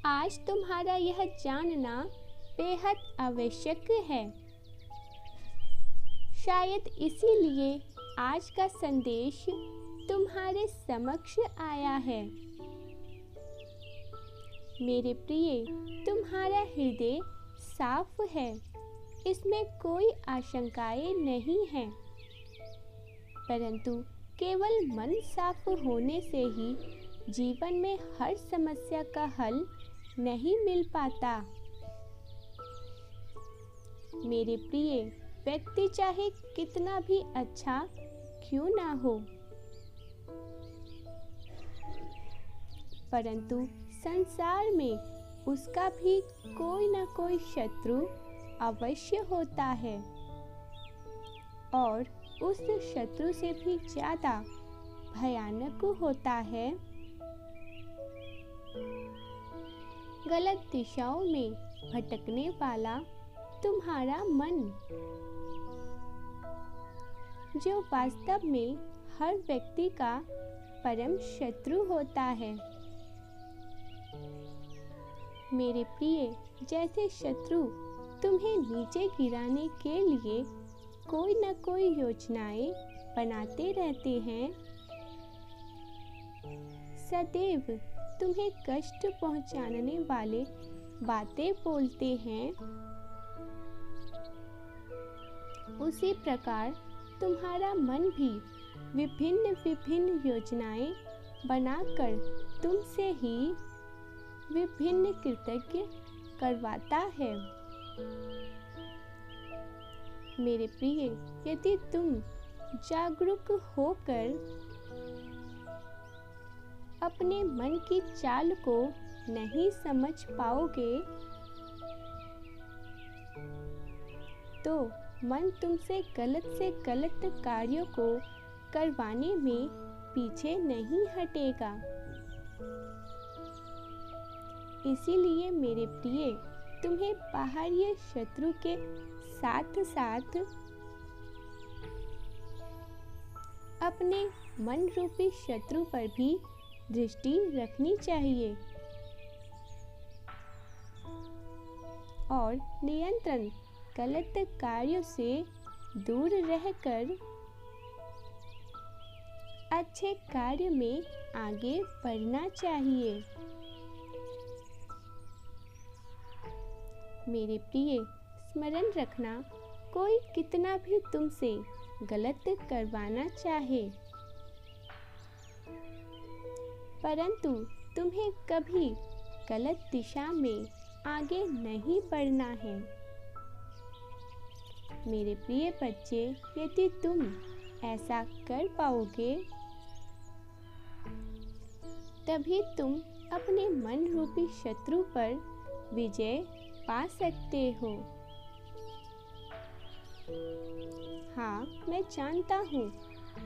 आज तुम्हारा यह जानना बेहद आवश्यक है। शायद इसीलिए आज का संदेश तुम्हारे समक्ष आया है। मेरे प्रिय, तुम्हारा हृदय साफ है, इसमें कोई आशंकाएं नहीं हैं। परंतु केवल मन साफ होने से ही जीवन में हर समस्या का हल नहीं मिल पाता। मेरे प्रिय, व्यक्ति चाहे कितना भी अच्छा क्यों ना हो, परंतु संसार में उसका भी कोई ना कोई शत्रु अवश्य होता है, और उस शत्रु से भी ज्यादा भयानक होता है गलत दिशाओं में भटकने वाला तुम्हारा मन, जो वास्तव में हर व्यक्ति का परम शत्रु होता है। मेरे प्रिय, जैसे शत्रु तुम्हें नीचे गिराने के लिए कोई न कोई योजनाएं बनाते रहते हैं, सदैव तुम्हें कष्ट पहुंचाने वाले बातें बोलते हैं, उसी प्रकार तुम्हारा मन भी विभिन्न विभिन्न योजनाएं बनाकर तुमसे ही विभिन्न कृतज्ञ करवाता है। मेरे प्रिय, यदि तुम जागरूक होकर अपने मन की चाल को नहीं समझ पाओगे, तो मन तुमसे गलत से गलत कार्यों को करवाने में पीछे नहीं हटेगा। इसीलिए मेरे प्रिय, तुम्हें बाहरी शत्रु के साथ साथ अपने मन रूपी शत्रु पर भी दृष्टि रखनी चाहिए और नियंत्रण गलत कार्यों से दूर रहकर अच्छे कार्य में आगे बढ़ना चाहिए। मेरे प्रिय, स्मरण रखना, कोई कितना भी तुमसे गलत करवाना चाहे, परंतु तुम्हें कभी गलत दिशा में आगे नहीं बढ़ना है। मेरे प्रिय बच्चे, यदि तुम ऐसा कर पाओगे, तभी तुम अपने मन रूपी शत्रु पर विजय पा सकते हो। हाँ, मैं जानता हूँ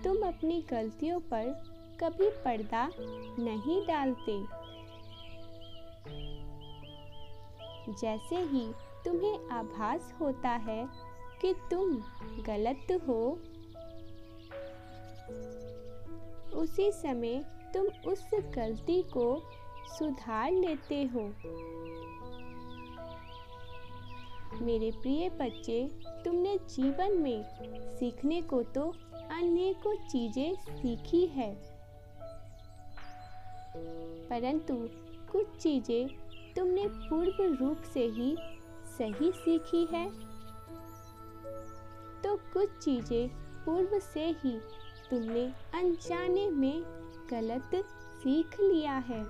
तुम अपनी गलतियों पर कभी पर्दा नहीं डालते। जैसे ही तुम्हें आभास होता है कि तुम गलत हो, उसी समय तुम उस गलती को सुधार लेते हो। मेरे प्रिय बच्चे, तुमने जीवन में सीखने को तो अनेकों चीजें सीखी है, परंतु कुछ चीजें तुमने पूर्ण रूप से ही सही सीखी है, तो कुछ चीजें पूर्व से ही तुमने अनजाने में गलत सीख लिया है,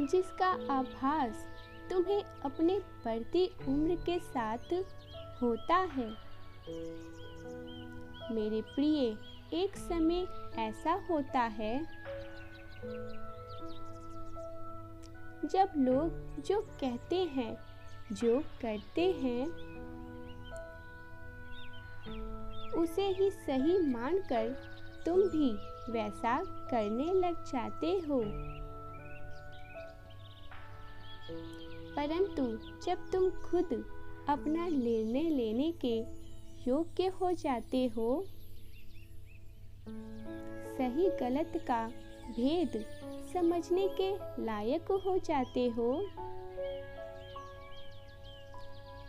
जिसका आभास तुम्हें अपने बढ़ती उम्र के साथ होता है। मेरे प्रिय, एक समय ऐसा होता है जब लोग जो कहते हैं, जो करते हैं, उसे ही सही मानकर तुम भी वैसा करने लग जाते हो। परंतु जब तुम खुद अपना निर्णय लेने के योग्य हो जाते हो, सही गलत का भेद समझने के लायक हो जाते हो,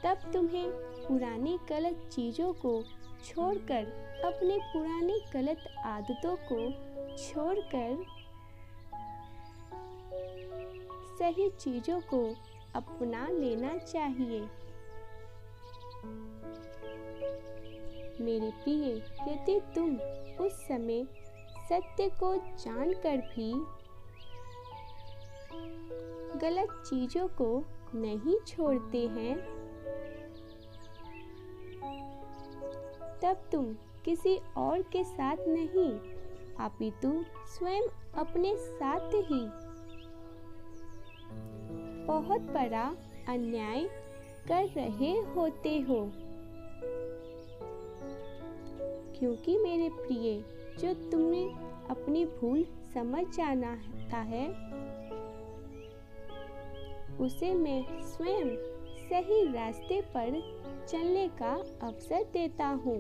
तब तुम्हें पुरानी गलत चीजों को छोड़कर, अपनी पुरानी गलत आदतों को छोड़कर सही चीजों को अपना लेना चाहिए। मेरे प्रिय, यदि तुम उस समय सत्य को जानकर भी गलत चीजों को नहीं छोड़ते हैं, तब तुम किसी और के साथ नहीं, अपितु स्वयं अपने साथ ही बहुत बड़ा अन्याय कर रहे होते हो। क्योंकि मेरे प्रिय, जो तुम्हें अपनी भूल समझ जाना है, उसे मैं स्वयं सही रास्ते पर चलने का अवसर देता हूँ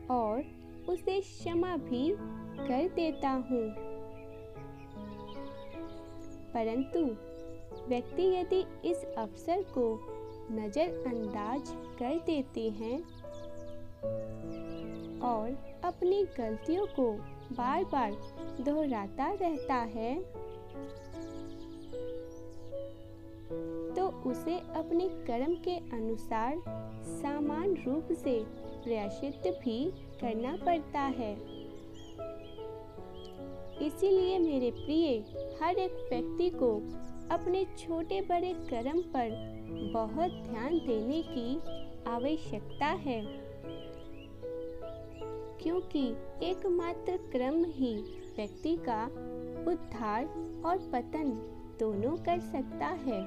और उसे क्षमा भी कर देता हूँ। परंतु व्यक्ति यदि इस अवसर को नजरअंदाज कर देते हैं और अपनी गलतियों को बार बार दोहराता रहता है, तो उसे अपने कर्म के अनुसार समान रूप से प्रायश्चित भी करना पड़ता है। इसीलिए मेरे प्रिय, हर एक व्यक्ति को अपने छोटे बड़े कर्म पर बहुत ध्यान देने की आवश्यकता है, क्योंकि एकमात्र कर्म ही व्यक्ति का उद्धार और पतन दोनों कर सकता है।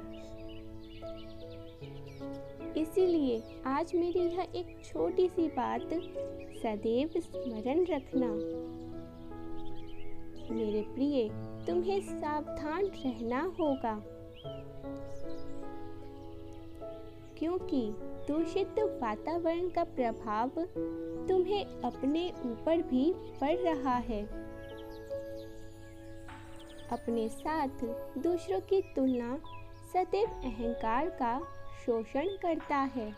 इसीलिए आज मेरी यह एक छोटी सी बात सदैव स्मरण रखना। मेरे प्रिय, तुम्हें सावधान रहना होगा, क्योंकि दूषित वातावरण का प्रभाव तुम्हें अपने ऊपर भी पड़ रहा है। अपने साथ दूसरों की तुलना सदैव अहंकार का शोषण करता है।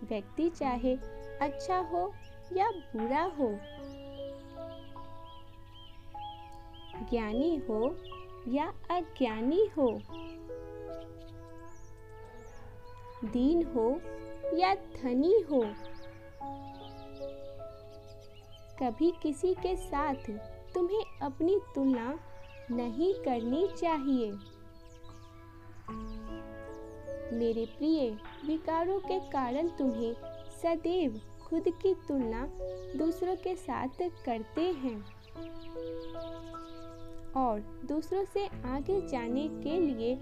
व्यक्ति चाहे अच्छा हो या बुरा हो, ज्ञानी हो या अज्ञानी हो, दीन हो या धनी हो, कभी किसी के साथ तुम्हें अपनी तुलना नहीं करनी चाहिए। मेरे प्रिय, विकारों के कारण तुम्हें सदैव खुद की तुलना दूसरों के साथ करते हैं और दूसरों से आगे जाने के लिए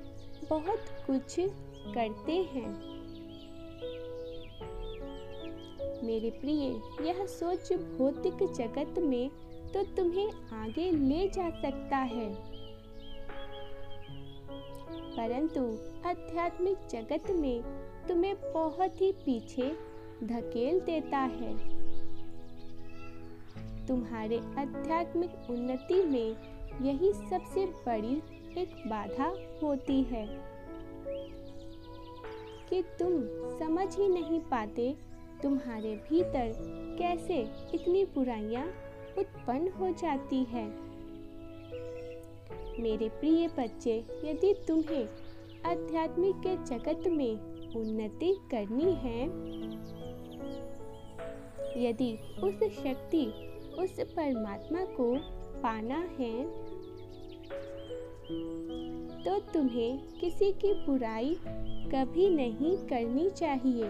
बहुत कुछ करते हैं। मेरे प्रिय, यह सोच भौतिक जगत में तो तुम्हें आगे ले जा सकता है, परंतु आध्यात्मिक जगत में तुम्हें बहुत ही पीछे धकेल देता है। तुम्हारे आध्यात्मिक उन्नति में यही सबसे बड़ी एक बाधा होती है कि तुम समझ ही नहीं पाते तुम्हारे भीतर कैसे इतनी बुराइयां उत्पन्न हो जाती है। मेरे प्रिय बच्चे, यदि तुम्हें आध्यात्मिक के जगत में उन्नति करनी है, यदि उस शक्ति, उस परमात्मा को पाना है, तो तुम्हें किसी की बुराई कभी नहीं करनी चाहिए।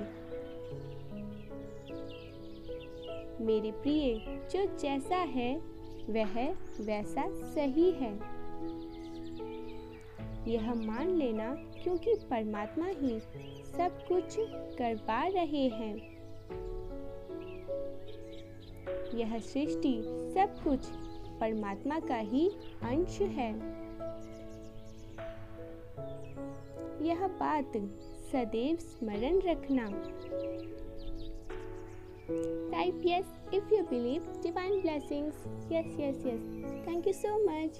मेरे प्रिय, जो जैसा है वह वैसा सही है, यह मान लेना, क्योंकि परमात्मा ही सब कुछ करवा रहे हैं। यह सृष्टि सब कुछ परमात्मा का ही अंश है। यह बात सदैव स्मरण रखना। type yes if you believe divine blessings. Yes, yes, yes. Thank you so much.